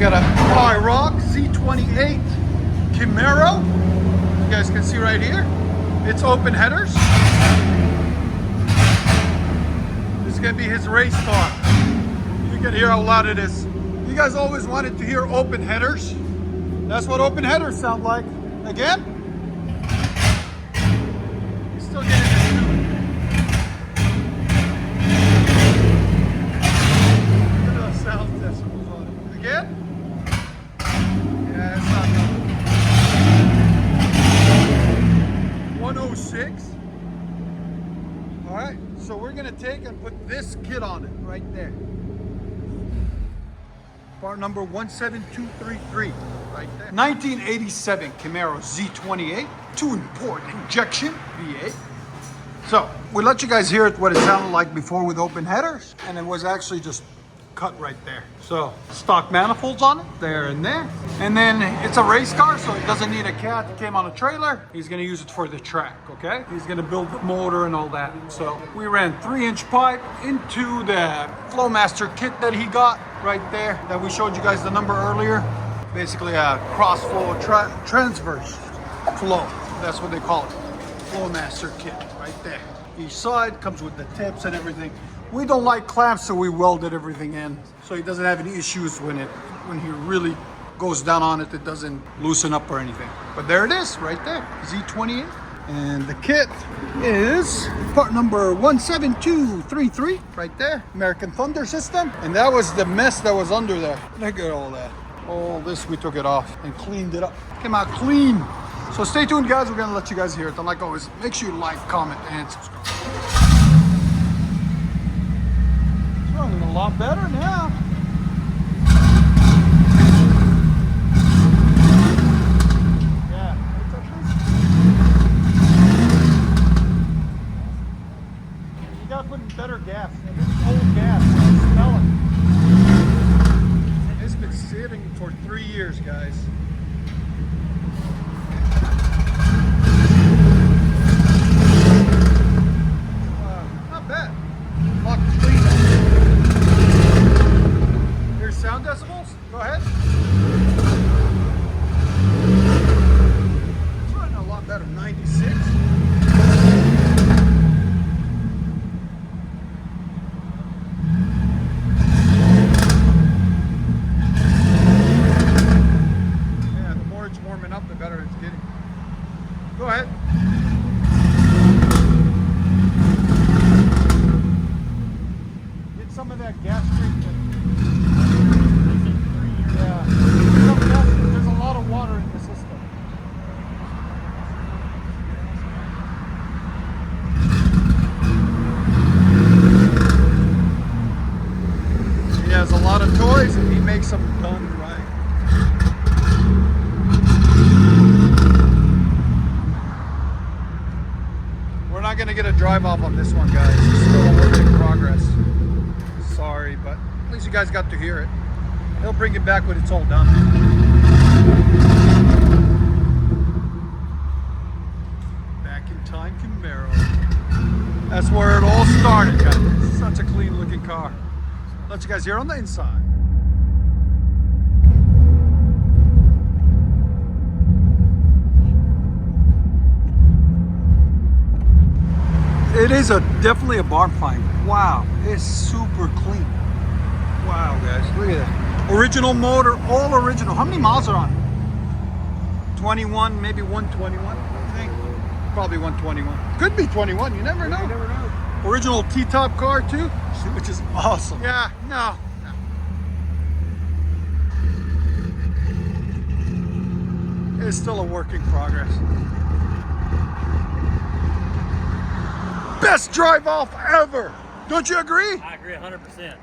got a IROC-Z 28 Camaro. You guys can see right here. It's open headers. This is gonna be his race car. You can hear a lot of this. You guys always wanted to hear open headers. That's what open headers sound like. Again. He's still getting this too. Look at those sound decibels on it. Again. Yeah, it's not nothing. 106. All right, so we're gonna take and put this kit on it right there. Part number 17233, right there. 1987 Camaro Z28, two-port injection V8. So we let you guys hear what it sounded like before with open headers, and it was actually just cut right there. So stock manifolds on it, there and there. And then it's a race car, so it doesn't need a cat. It came on a trailer. He's gonna use it for the track, okay? He's gonna build the motor and all that. So we ran 3-inch pipe into the Flowmaster kit that he got right there, that we showed you guys the number earlier. Basically a cross flow transverse flow. That's what they call it. Flowmaster kit right there. Each side comes with the tips and everything. We don't like clamps, so we welded everything in, so he doesn't have any issues when he really goes down on it. It doesn't loosen up or anything. But there it is, right there, Z28. And the kit is part number 17233, right there, American Thunder system. And that was the mess that was under there. Look at all that. All this, we took it off and cleaned it up. Came out clean. So stay tuned, guys. We're gonna let you guys hear it. And like always, make sure you like, comment, and subscribe. It's running a lot better now. Yeah, it's at least. You gotta put in better gas. This is old gas. I smell it. It's been sitting for 3 years, guys. Sound decibels? Go ahead. It's running a lot better. 96. Yeah, the more it's warming up, the better it's getting. Go ahead. Get some of that gas treatment. There's a lot of water in the system. He has a lot of toys and he makes them done right. We're not going to get a drive off on this one, guys. It's still a work in progress. Sorry, but at least you guys got to hear it. He'll bring it back when it's all done. Back in time Camaro. That's where it all started, guys. Such a clean looking car. Let you guys hear on the inside. It is definitely a barn find. Wow, it's super clean. Wow, guys, look at that. Original motor, all original. How many miles are on it? 21, maybe 121, I think. Probably 121. Could be 21, you never know. You never know. Original T-top car too, which is awesome. Yeah, no. It's still a work in progress. Best drive off ever. Don't you agree? I agree 100%.